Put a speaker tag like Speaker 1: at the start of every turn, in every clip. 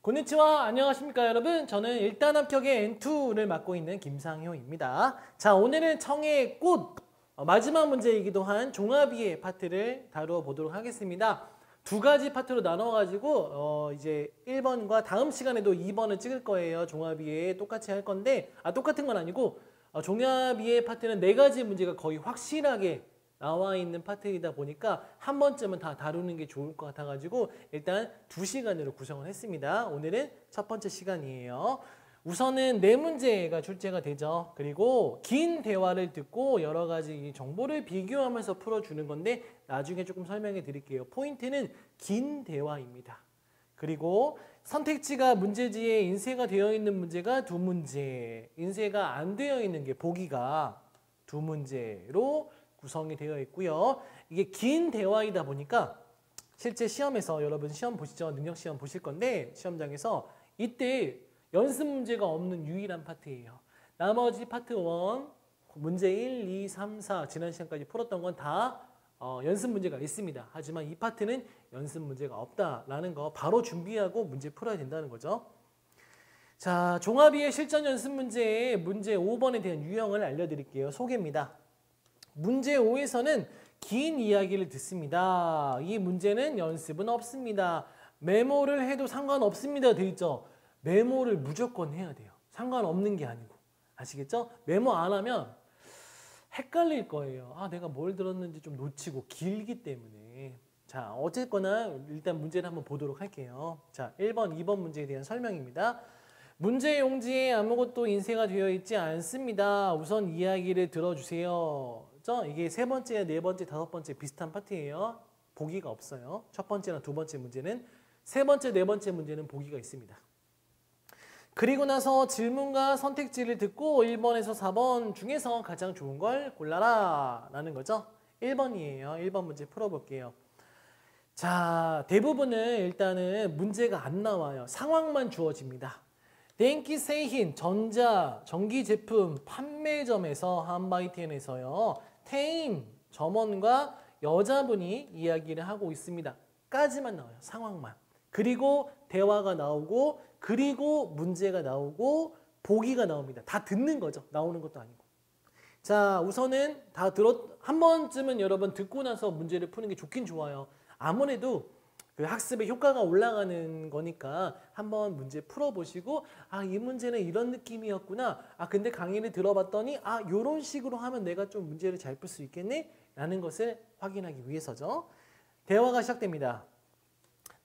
Speaker 1: konnichiwa, 안녕하십니까 여러분. 저는 일단 합격의 N2를 맡고 있는 김상효입니다. 자, 오늘은 청의 꽃 마지막 문제이기도 한 종합이해 파트를 다루어 보도록 하겠습니다. 두 가지 파트로 나눠가지고 이제 1번과 다음 시간에도 2번을 찍을 거예요. 종합이해 똑같이 할 건데 똑같은 건 아니고 종합이해 파트는 네 가지 문제가 거의 확실하게 나와 있는 파트이다 보니까 한 번쯤은 다 다루는 게 좋을 것 같아가지고 일단 2시간으로 구성을 했습니다. 오늘은 첫 번째 시간이에요. 우선은 네 문제가 출제가 되죠. 그리고 긴 대화를 듣고 여러 가지 정보를 비교하면서 풀어주는 건데 나중에 조금 설명해 드릴게요. 포인트는 긴 대화입니다. 그리고 선택지가 문제지에 인쇄가 되어 있는 문제가 2문제, 인쇄가 안 되어 있는 게 보기가 2문제로 구성이 되어 있고요. 이게 긴 대화이다 보니까 실제 시험에서 여러분 시험 보시죠. 능력시험 보실 건데 시험장에서 이때 연습 문제가 없는 유일한 파트예요. 나머지 파트 1, 문제 1, 2, 3, 4 지난 시간까지 풀었던 건 다 연습 문제가 있습니다. 하지만 이 파트는 연습 문제가 없다라는 거 바로 준비하고 문제 풀어야 된다는 거죠. 자, 종합이해 실전 연습 문제의 문제 5번에 대한 유형을 알려드릴게요. 소개입니다. 문제 5에서는 긴 이야기를 듣습니다. 이 문제는 연습은 없습니다. 메모를 해도 상관없습니다. 되어 있죠. 메모를 무조건 해야 돼요. 상관없는 게 아니고. 아시겠죠? 메모 안 하면 헷갈릴 거예요. 내가 뭘 들었는지 좀 놓치고 길기 때문에. 자, 어쨌거나 일단 문제를 한번 보도록 할게요. 자, 1번, 2번 문제에 대한 설명입니다. 문제 용지에 아무것도 인쇄가 되어 있지 않습니다. 우선 이야기를 들어주세요. 이게 세 번째, 네 번째, 다섯 번째 비슷한 파트예요. 보기가 없어요. 첫 번째나 두 번째 문제는. 세 번째, 네 번째 문제는 보기가 있습니다. 그리고 나서 질문과 선택지를 듣고 1번에서 4번 중에서 가장 좋은 걸 골라라 라는 거죠. 1번이에요. 1번 문제 풀어볼게요. 자, 대부분은 일단은 문제가 안 나와요. 상황만 주어집니다.電気製品, 전자, 전기 제품 판매점에서 한바이텐에서요. 태인, 점원과 여자분이 이야기를 하고 있습니다. 까지만 나와요. 상황만. 그리고 대화가 나오고 그리고 문제가 나오고 보기가 나옵니다. 다 듣는 거죠. 나오는 것도 아니고. 자, 우선은 한 번쯤은 여러분 듣고 나서 문제를 푸는 게 좋긴 좋아요. 아무래도 그 학습의 효과가 올라가는 거니까 한번 문제 풀어보시고 이 문제는 이런 느낌이었구나. 근데 강의를 들어봤더니 요런 식으로 하면 내가 좀 문제를 잘 풀 수 있겠네? 라는 것을 확인하기 위해서죠. 대화가 시작됩니다.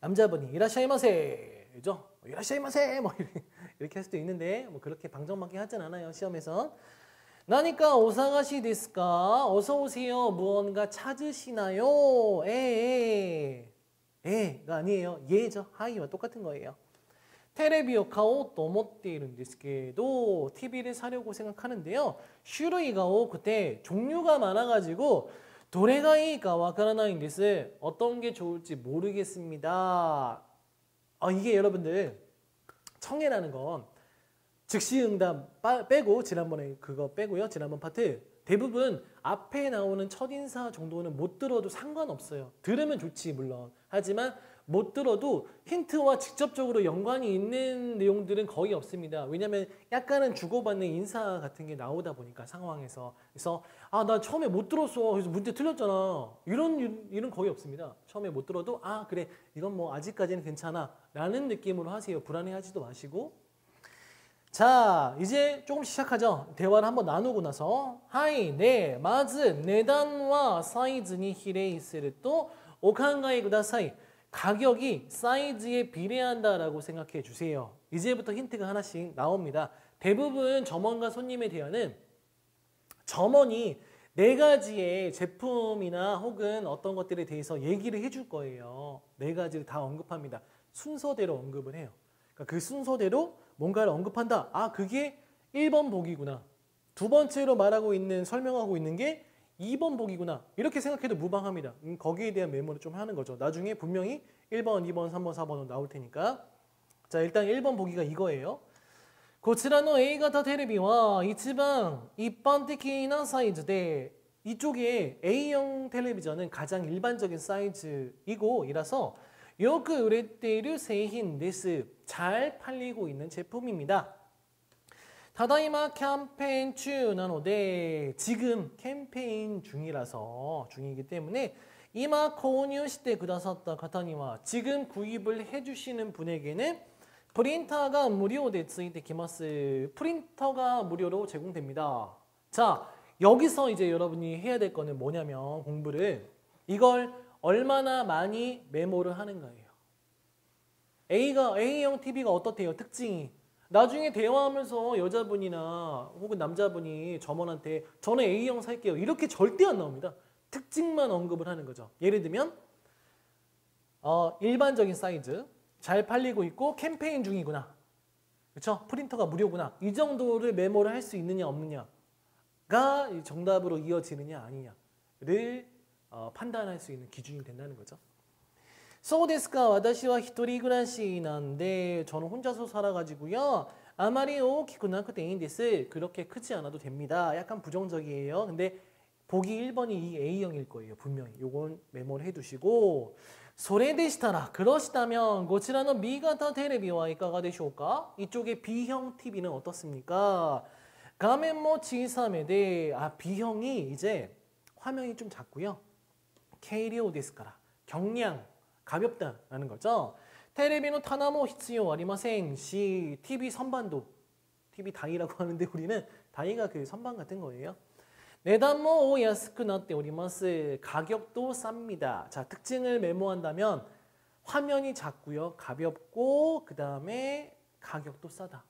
Speaker 1: 남자분이 이라샤이마세 죠? 이라샤이마세 뭐 이렇게 할 수도 있는데 뭐 그렇게 방정맞게 하진 않아요. 시험에서. 나니까 오사가시 데스까? 어서 오세요. 무언가 찾으시나요? 가 아니에요. 예죠. 하이와 똑같은 거예요. 테레비を買おうと思っているんですけど TV를 사려고 생각하는데요. 種類が多くて 종류가 많아가지고 どれがいいかわからないんです. 어떤 게 좋을지 모르겠습니다. 이게 여러분들 청해라는 건 즉시응답 빼고 지난번에 그거 빼고요. 지난번 파트 대부분 앞에 나오는 첫인사 정도는 못 들어도 상관없어요. 들으면 좋지 물론. 하지만 못 들어도 힌트와 직접적으로 연관이 있는 내용들은 거의 없습니다. 왜냐하면 약간은 주고받는 인사 같은 게 나오다 보니까 상황에서. 그래서 나 처음에 못 들었어. 그래서 문제 틀렸잖아. 이런 일은 거의 없습니다. 처음에 못 들어도 그래 이건 뭐 아직까지는 괜찮아 라는 느낌으로 하세요. 불안해하지도 마시고. 자, 이제 조금씩 시작하죠. 대화를 한번 나누고 나서 하이, 네, 마즈, 내단와 사이즈니 히레이스를 또 오칸가이 구다사이. 가격이 사이즈에 비례한다라고 생각해 주세요. 이제부터 힌트가 하나씩 나옵니다. 대부분 점원과 손님에 대한 점원이 네 가지의 제품이나 혹은 어떤 것들에 대해서 얘기를 해줄 거예요. 네 가지를 다 언급합니다. 순서대로 언급을 해요. 그러니까 그 순서대로 뭔가를 언급한다. 그게 1번 보기구나. 두 번째로 설명하고 있는 게 2번 보기구나. 이렇게 생각해도 무방합니다. 거기에 대한 메모를 좀 하는 거죠. 나중에 분명히 1번, 2번, 3번, 4번으로 나올 테니까. 자, 일단 1번 보기가 이거예요. こちらの A型テレビは一番一般的なサイズで 이쪽에 A형 텔레비전은 가장 일반적인 사이즈이고 이라서 요크 우레테이루製品です. 잘 팔리고 있는 제품입니다. 타다이마 캠페인 중なので 지금 캠페인 중이기 때문에 이마購入して くださった方には 지금 구입을 해주시는 분에게는 프린터가 무료で ついてきます. 프린터가 무료로 제공됩니다. 자, 여기서 이제 여러분이 해야 될 거는 뭐냐면 공부를 이걸 얼마나 많이 메모를 하는 거예요. A형 TV가 어떻대요? 특징이. 나중에 대화하면서 여자분이나 혹은 남자분이 점원한테 저는 A형 살게요. 이렇게 절대 안 나옵니다. 특징만 언급을 하는 거죠. 예를 들면 일반적인 사이즈, 잘 팔리고 있고 캠페인 중이구나. 그렇죠? 프린터가 무료구나. 이 정도를 메모를 할 수 있느냐 없느냐가 정답으로 이어지느냐 아니냐를 판단할 수 있는 기준이 된다는 거죠. そうですか。私は一人暮らしなんで 저는 혼자서 살아가지고요. 아마리大きくなくていいんです. 그렇게 크지 않아도 됩니다. 약간 부정적이에요. 근데 보기 1번이 이 A형일 거예요. 분명히. 요건 메모를 해두시고 それでしたら 그러시다면 こちらの B型テレビはいかがでしょうか? 이쪽에 B형 TV는 어떻습니까? 가면모 小さめで B형이 이제 화면이 좀 작고요.軽量ですから 경량 가볍다라는 거죠. 테레비는 타나모 히츠요 아리마생 시 TV 선반도 TV 다이라고 하는데 우리는 다이가 그 선반 같은 거예요. 내단모 오 야스쿠 나tte 오리마스 가격도 쌉니다. 자, 특징을 메모한다면 화면이 작고요. 가볍고 그다음에 가격도 싸다.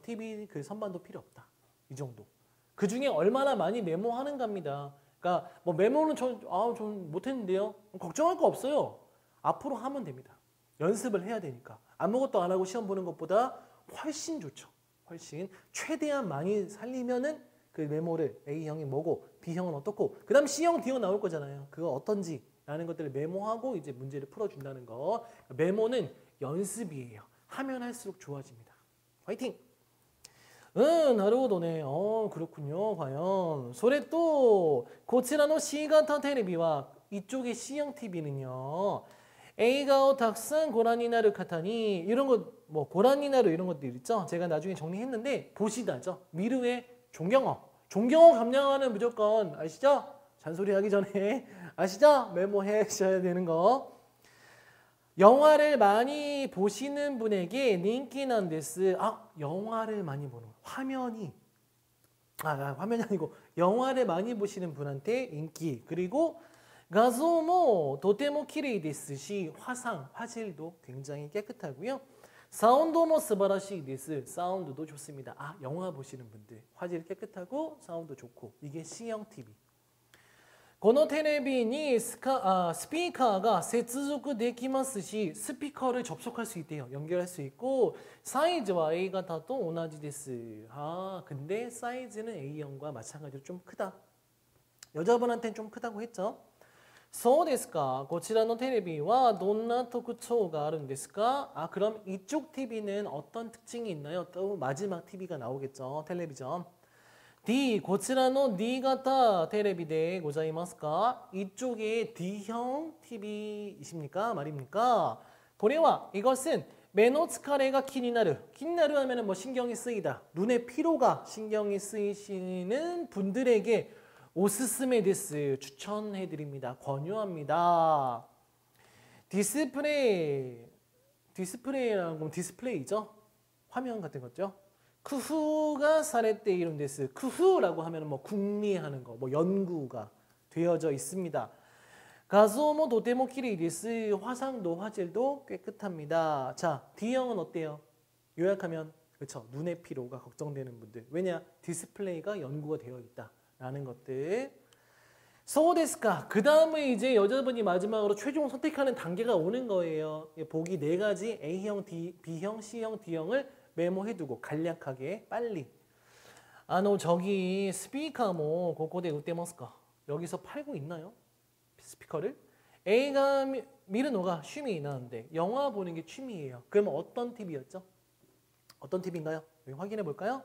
Speaker 1: TV 그 선반도 필요 없다. 이 정도. 그 중에 얼마나 많이 메모하는가입니다. 그러니까 뭐 메모는 전 못했는데요. 걱정할 거 없어요. 앞으로 하면 됩니다. 연습을 해야 되니까. 아무것도 안 하고 시험 보는 것보다 훨씬 좋죠. 훨씬. 최대한 많이 살리면은 그 메모를 A형이 뭐고 B형은 어떻고 그 다음 C형, D형 나올 거잖아요. 그거 어떤지 라는 것들을 메모하고 이제 문제를 풀어준다는 거. 메모는 연습이에요. 하면 할수록 좋아집니다. 화이팅! なるほどね。그렇군요. 과연. それとこちらの C型テレビは 이쪽의 C형 TV는요. A가오 탁산 고란이나르 카타니 이런 것 뭐 고란이나르 이런 것들 있죠. 제가 나중에 정리했는데 보시다죠. 미르의 존경어. 존경어 감량하는 무조건 아시죠? 잔소리 하기 전에 아시죠? 메모해 주셔야 되는 거. 영화를 많이 보시는 분에게 인기난데스. 영화를 많이 보는 거. 화면이 아니고 영화를 많이 보시는 분한테 인기. 그리고 가소모 도테모 키레이 데스 시 화질도 굉장히 깨끗하고요. 사운드모 스바라시 데스. 사운드도 좋습니다. 영화 보시는 분들 화질 깨끗하고 사운드 좋고 이게 C형 TV. このテレビにスピーカーが接続できますし 스피커를 접속할 수 있대요. 연결할 수 있고 사이즈와 A型と同じです. 근데 사이즈는 A형과 마찬가지로 좀 크다. 여자분한테는 좀 크다고 했죠. そうですか. こちらのテレビはどんな特徴があるんですか? 그럼 이쪽 TV는 어떤 특징이 있나요? 또 마지막 TV가 나오겠죠. 텔레비전. D, こちらの D型テレビでございますか? 이쪽에 D형 TV이십니까? 말입니까? これは 이것은 目の疲れが気になる. 기니나르 하면은 뭐 신경이 쓰이다. 눈의 피로가 신경이 쓰이시는 분들에게 오스스메 데스 추천해 드립니다. 권유합니다. 디스플레이라는 건 디스플레이죠. 화면 같은 거죠. 쿠후가 사레떼 이름 데스. 쿠후라고 하면 뭐 궁리하는 거, 뭐 연구가 되어져 있습니다. 가소모 도테모 키레이 데스. 화상도 화질도 깨끗합니다. 자, D형은 어때요? 요약하면 그렇죠. 눈의 피로가 걱정되는 분들. 왜냐? 디스플레이가 연구가 되어 있다라는 것들. そうですか. 그 다음에 이제 여자분이 마지막으로 최종 선택하는 단계가 오는 거예요. 보기 4가지 A형, B형, C형, D형을 메모해두고 간략하게 빨리. 저기 스피커 뭐 고코데 우테마스까? 여기서 팔고 있나요? 스피커를? A가 미르노가 취미 나는데 영화 보는 게 취미예요. 그러면 어떤 TV였죠? 어떤 TV인가요? 여기 확인해 볼까요?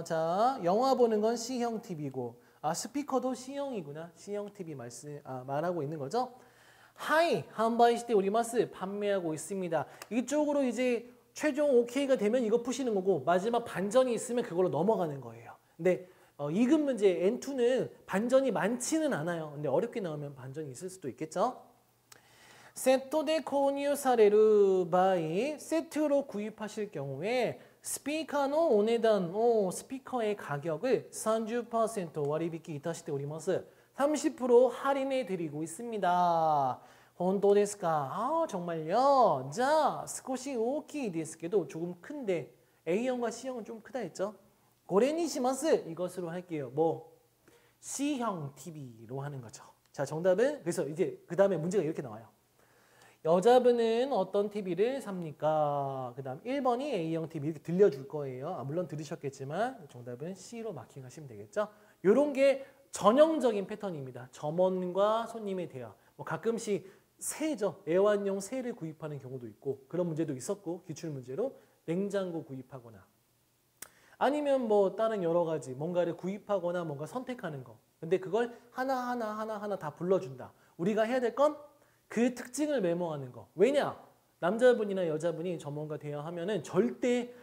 Speaker 1: 자, 영화 보는 건 C형 TV고 스피커도 C형이구나. C형 TV 말하고 있는 거죠. 하이 한바이시대 오리마스 판매하고 있습니다. 이쪽으로 이제 최종 오케이가 되면 이거 푸시는 거고 마지막 반전이 있으면 그걸로 넘어가는 거예요. 근데 이급 문제 N2는 반전이 많지는 않아요. 근데 어렵게 나오면 반전이 있을 수도 있겠죠. 세토데購入される場合 세트로 구입하실 경우에 스피커의 오네단 스피커의 가격을 30%割引いたしております. 30% 할인해 드리고 있습니다. 本当ですか? 아, 정말요? 자, 少し大きいですけど 조금 큰데 A형과 C형은 좀 크다 했죠? これにします. 이것으로 할게요. 뭐 C형 TV로 하는 거죠. 자, 정답은 그래서 이제 그 다음에 문제가 이렇게 나와요. 여자분은 어떤 TV를 삽니까? 그 다음 1번이 A형 TV 이렇게 들려줄 거예요. 물론 들으셨겠지만 정답은 C로 마킹하시면 되겠죠. 이런 게 전형적인 패턴입니다. 점원과 손님의 대화. 뭐 가끔씩 새죠. 애완용 새를 구입하는 경우도 있고 그런 문제도 있었고 기출문제로 냉장고 구입하거나 아니면 뭐 다른 여러 가지 뭔가를 구입하거나 뭔가 선택하는 거. 근데 그걸 하나하나 다 불러준다. 우리가 해야 될 건 그 특징을 메모하는 거. 왜냐? 남자분이나 여자분이 점원과 대화하면은 절대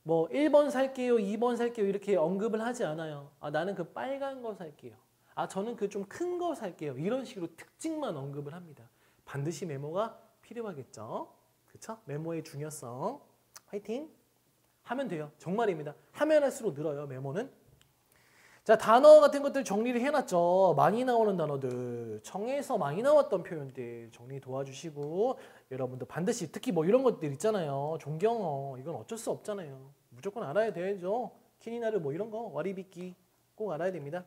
Speaker 1: 뭐 1번 살게요, 2번 살게요 이렇게 언급을 하지 않아요. 아, 나는 그 빨간 거 살게요. 아, 저는 그 좀 큰 거 살게요. 이런 식으로 특징만 언급을 합니다. 반드시 메모가 필요하겠죠. 그렇죠? 메모의 중요성. 화이팅! 하면 돼요. 정말입니다. 하면 할수록 늘어요. 메모는. 자, 단어 같은 것들 정리를 해놨죠. 많이 나오는 단어들, 청에서 많이 나왔던 표현들 정리 도와주시고 여러분도 반드시 특히 뭐 이런 것들 있잖아요. 존경어, 이건 어쩔 수 없잖아요. 무조건 알아야 되죠. 키니나르 뭐 이런 거, 와리비키 꼭 알아야 됩니다.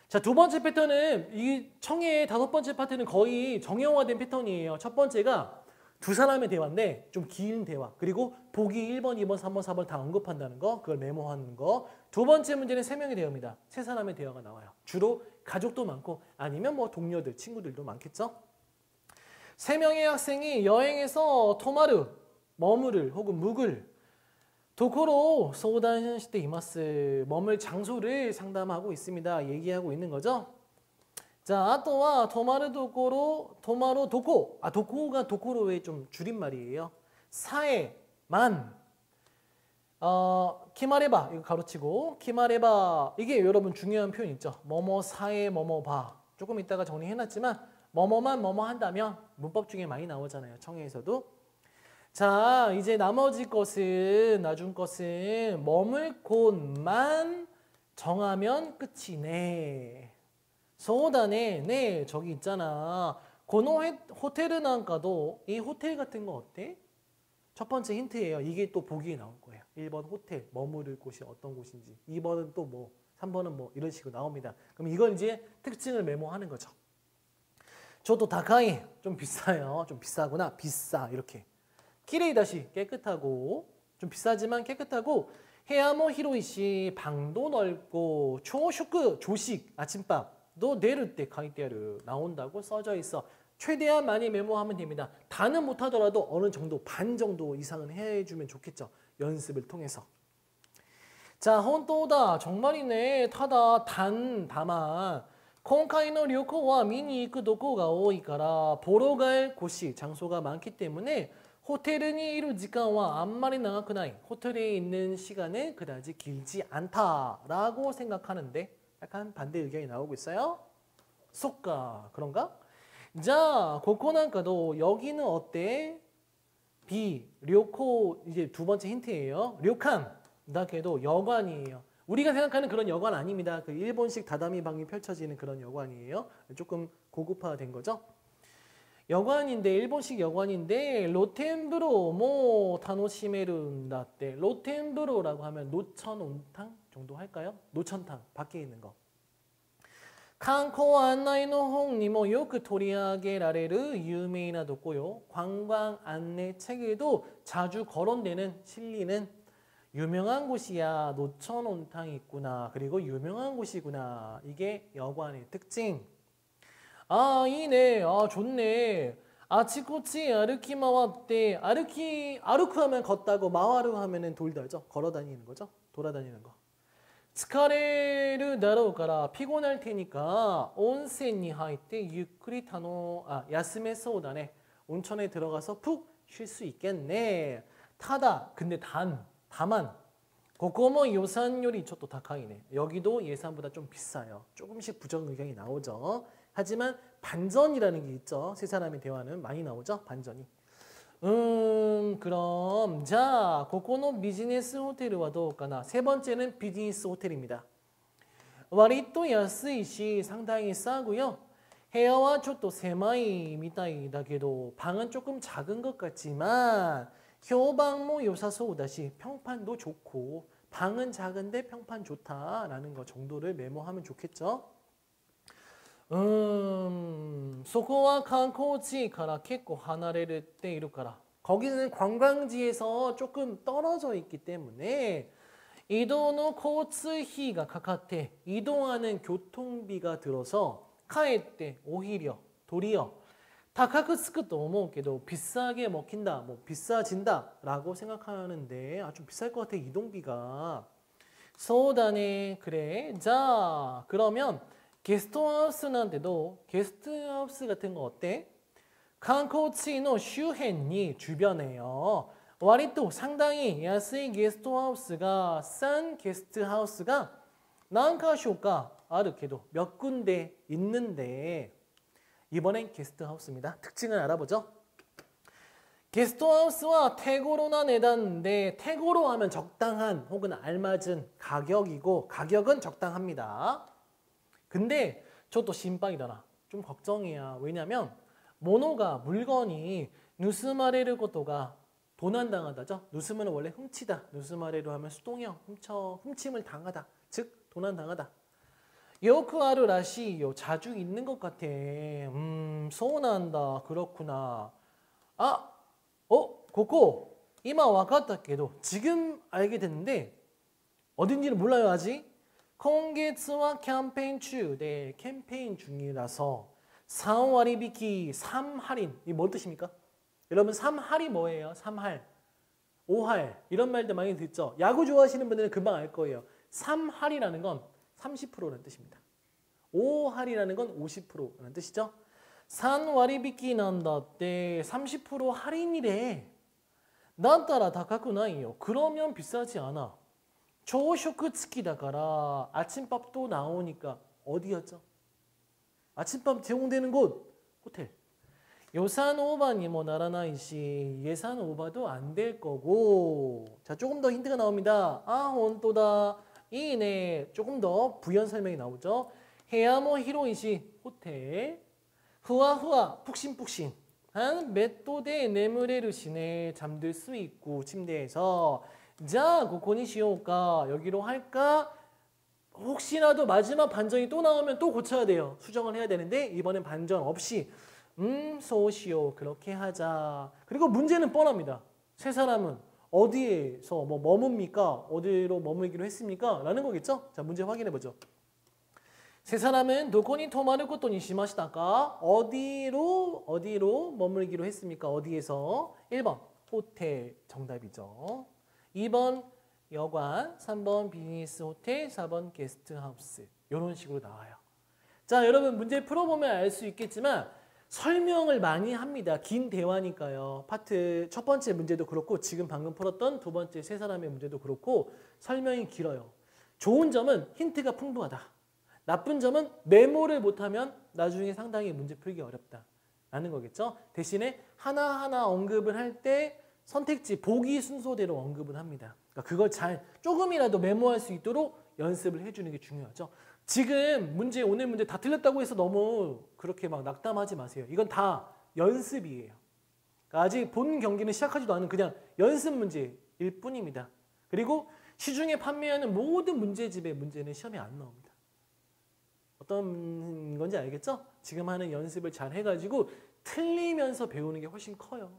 Speaker 1: 자, 두 번째 패턴은 이 청의 다섯 번째 파트는 거의 정형화된 패턴이에요. 첫 번째가 두 사람의 대화인데 좀 긴 대화. 그리고 보기 1번, 2번, 3번, 4번 다 언급한다는 거. 그걸 메모하는 거. 두 번째 문제는 세 명의 대화입니다. 세 사람의 대화가 나와요. 주로 가족도 많고 아니면 뭐 동료들, 친구들도 많겠죠. 세 명의 학생이 여행에서 토마르, 머무를 혹은 묵을 도코로 소단시대 이마스 머물 장소를 상담하고 있습니다. 얘기하고 있는 거죠. 자, 아또와 토마르 도코로 토마로 도코. 아, 도코가 도코로의 좀 줄임말이에요. 사에만 키마레바 이거 가로치고 키마레바 이게 여러분 중요한 표현 있죠. 뭐뭐 사에 뭐뭐 바. 조금 이따가 정리해놨지만 뭐뭐만 뭐뭐 한다면 문법 중에 많이 나오잖아요. 청해에서도. 자, 이제 나머지 것은 나중 것은 머물 곳만 정하면 끝이네. 소다네. 네, 저기 있잖아. 고노 호텔은 안가도 이 호텔 같은 거 어때? 첫 번째 힌트예요. 이게 또 보기에 나올 거예요. 1번 호텔, 머무를 곳이 어떤 곳인지. 2번은 또 뭐, 3번은 뭐 이런 식으로 나옵니다. 그럼 이걸 이제 특징을 메모하는 거죠. 저도 다카이 좀 비싸요. 좀 비싸구나. 비싸 이렇게. 키레이다시 깨끗하고 좀 비싸지만 깨끗하고 해야모 히로이시 방도 넓고 초슈크 조식 아침밥도 내릴 때 가이테아르 나온다고 써져 있어. 최대한 많이 메모하면 됩니다. 다는 못하더라도 어느 정도 반 정도 이상은 해주면 좋겠죠. 연습을 통해서. 자, 혼또다 정말이네. 타다 단 다만 今回の旅行は見に行くとこが多いから보러 갈 곳이 장소가 많기 때문에 호텔에 이룰 시간은 안말이長くない. 호텔에 있는 시간은 그다지 길지 않다라고 생각하는데 약간 반대 의견이 나오고 있어요. 속가 그런가? 자, 고코난카도 여기는 어때? B, 료코 이제 두 번째 힌트예요. 료칸, 다케도 여관이에요. 우리가 생각하는 그런 여관 아닙니다. 그 일본식 다다미 방이 펼쳐지는 그런 여관이에요. 조금 고급화된 거죠. 여관인데 일본식 여관인데 로텐브로 뭐 타노시메른다때 로텐브로라고 하면 노천 온탕 정도 할까요? 노천탕 밖에 있는 거. 칸코 안나이의 홍님은 요크 토리하게라레르 유명한 도코요. 관광 안내 책에도 자주 거론되는 실리는 유명한 곳이야. 노천 온탕이 있구나. 그리고 유명한 곳이구나. 이게 여관의 특징. 아, 이네. 아, 좋네. 아치코치 아르키 마와때 아르키 아르쿠 하면 걷다고 마와르 하면은 돌다죠. 걸어 다니는 거죠. 돌아다니는 거. 스카레르 다로우까라 피곤할 테니까 온센이 하이때 유크리 타노 야스메소다네. 온천에 들어가서 푹 쉴 수 있겠네. 타다. 근데 다만 고코모 요산요리 저도 다카이네. 여기도 예산보다 좀 비싸요. 조금씩 부정 의견이 나오죠. 하지만 반전이라는 게 있죠. 세 사람의 대화는 많이 나오죠. 반전이. 그럼 자, 고코노 비즈니스 호텔은 도우까나. 세 번째는 비즈니스 호텔입니다. 와리또 야스이시 상당히 싸고요. 헤어와 쪼또 세마이 미타이다게도 방은 조금 작은 것 같지만 효방모 요사소우다시 평판도 좋고 방은 작은데 평판 좋다라는 거 정도를 메모하면 좋겠죠. 소코와 관광지から 結構 離れる 때 이루까라. 거기는 관광지에서 조금 떨어져 있기 때문에 이동의交通費が かかって 이동하는 교통비가 들어서 かえって 오히려 도리어 高くつくと思うけど 비싸게 먹힌다, 뭐 비싸진다 라고 생각하는데 좀 비쌀 것 같아 이동비가. 소다네. 그래. 자, 그러면 게스트하우스난데도 게스트하우스 같은 거 어때? 관광지의 주변이 주변에요. 와리또 상당히 야스이 게스트하우스가 싼 게스트하우스가 난카쇼가 아르케도 몇 군데 있는데 이번엔 게스트하우스입니다. 특징을 알아보죠. 게스트하우스와 태고로나 내다인데 태고로 하면 적당한 혹은 알맞은 가격이고 가격은 적당합니다. 근데 저도 심방이더라. 좀 걱정이야. 왜냐면 모노가 물건이 누스마레르 것도가 도난당하다죠. 누스면 원래 훔치다. 누스마레르 하면 수동형 훔침을 당하다. 즉 도난당하다. 요크아르 라시요. 자주 있는 것 같아. 소난다. 그렇구나. 고코 이마 와카타케도 지금 알게 됐는데 어딘지는 몰라요 아직.今月は 캠페인 중, 네, 캠페인 중이라서 3월 비키 3할인. 이게 뭔 뜻입니까? 여러분 3할이 뭐예요? 3할, 5할 이런 말들 많이 듣죠? 야구 좋아하시는 분들은 금방 알 거예요. 3할이라는 건 30%라는 뜻입니다. 5할이라는 건 50%라는 뜻이죠. 3월 비키 난다 때 30% 할인이래. 난따라 다카쿠나이요. 그러면 비싸지 않아. 조식付きだから 아침밥도 나오니까 어디였죠? 아침밥 제공되는 곳 호텔. 예산 오버니 뭐 나라나이시 예산 오버도 안 될 거고. 자, 조금 더 힌트가 나옵니다. 혼또다. 이네 조금 더 부연 설명이 나오죠. 헤야모 히로이시 호텔. 후아후아 푹신푹신 한 메토데 네무레르시네. 잠들 수 있고 침대에서. 자, 고코니 시오까 여기로 할까? 혹시라도 마지막 반전이 또 나오면 또 고쳐야 돼요. 수정을 해야 되는데 이번엔 반전 없이 소시오 그렇게 하자. 그리고 문제는 뻔합니다. 세 사람은 어디에서 뭐 머뭅니까? 어디로 머물기로 했습니까? 라는 거겠죠? 자, 문제 확인해 보죠. 세 사람은 도코니 토마르 코토니 시마시다까? 어디로 머물기로 했습니까? 어디에서? 1번 호텔 정답이죠. 2번 여관, 3번 비즈니스 호텔, 4번 게스트하우스. 이런 식으로 나와요. 자, 여러분 문제 풀어보면 알 수 있겠지만 설명을 많이 합니다. 긴 대화니까요. 파트 첫 번째 문제도 그렇고 지금 방금 풀었던 두 번째 세 사람의 문제도 그렇고 설명이 길어요. 좋은 점은 힌트가 풍부하다. 나쁜 점은 메모를 못하면 나중에 상당히 문제 풀기 어렵다라는 거겠죠. 대신에 하나하나 언급을 할 때 선택지 보기 순서대로 언급을 합니다. 그러니까 그걸 잘 조금이라도 메모할 수 있도록 연습을 해주는 게 중요하죠. 지금 문제 오늘 문제 다 틀렸다고 해서 너무 그렇게 막 낙담하지 마세요. 이건 다 연습이에요. 그러니까 아직 본 경기는 시작하지도 않은 그냥 연습 문제일 뿐입니다. 그리고 시중에 판매하는 모든 문제집의 문제는 시험에 안 나옵니다. 어떤 건지 알겠죠? 지금 하는 연습을 잘 해가지고 틀리면서 배우는 게 훨씬 커요.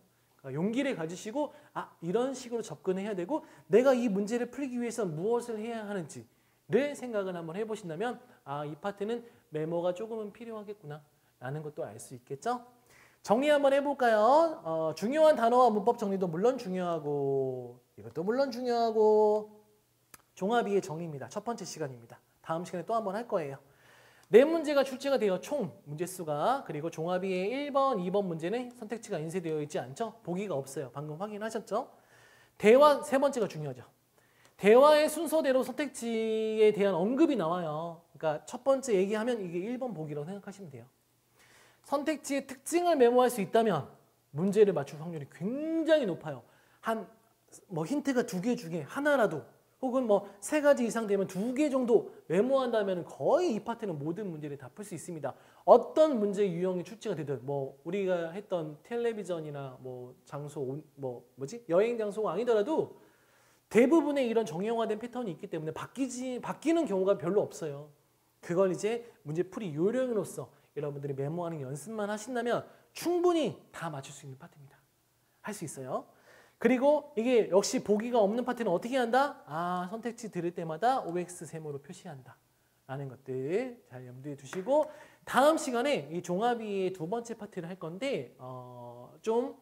Speaker 1: 용기를 가지시고 이런 식으로 접근해야 되고 내가 이 문제를 풀기 위해서 무엇을 해야 하는지를 생각을 한번 해보신다면 이 파트는 메모가 조금은 필요하겠구나 라는 것도 알 수 있겠죠. 정리 한번 해볼까요? 중요한 단어와 문법 정리도 물론 중요하고 이것도 물론 중요하고 종합이해 정리입니다. 첫 번째 시간입니다. 다음 시간에 또 한 번 할 거예요. 4문제가 출제가 되어 총 문제수가, 그리고 종합이해 1번, 2번 문제는 선택지가 인쇄되어 있지 않죠? 보기가 없어요. 방금 확인하셨죠? 대화 세 번째가 중요하죠. 대화의 순서대로 선택지에 대한 언급이 나와요. 그러니까 첫 번째 얘기하면 이게 1번 보기라고 생각하시면 돼요. 선택지의 특징을 메모할 수 있다면 문제를 맞출 확률이 굉장히 높아요. 뭐 힌트가 2개 중에 하나라도, 혹은 뭐 3가지 이상 되면 2개 정도 메모한다면 거의 이 파트는 모든 문제를 다 풀 수 있습니다. 어떤 문제 유형이 출제가 되든, 뭐 우리가 했던 텔레비전이나 뭐 장소, 여행 장소가 아니더라도 대부분의 이런 정형화된 패턴이 있기 때문에 바뀌는 경우가 별로 없어요. 그걸 이제 문제풀이 요령으로서 여러분들이 메모하는 연습만 하신다면 충분히 다 맞출 수 있는 파트입니다. 할 수 있어요. 그리고 이게 역시 보기가 없는 파트는 어떻게 한다? 선택지 들을 때마다 OX 세모로 표시한다 라는 것들 잘 염두에 두시고, 다음 시간에 이 종합이의 2번째 파트를 할 건데 좀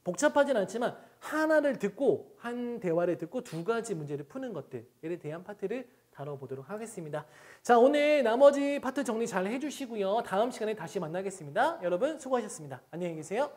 Speaker 1: 복잡하진 않지만 하나를 듣고, 한 대화를 듣고 2가지 문제를 푸는 것들에 대한 파트를 다뤄보도록 하겠습니다. 자, 오늘 나머지 파트 정리 잘 해주시고요. 다음 시간에 다시 만나겠습니다. 여러분 수고하셨습니다. 안녕히 계세요.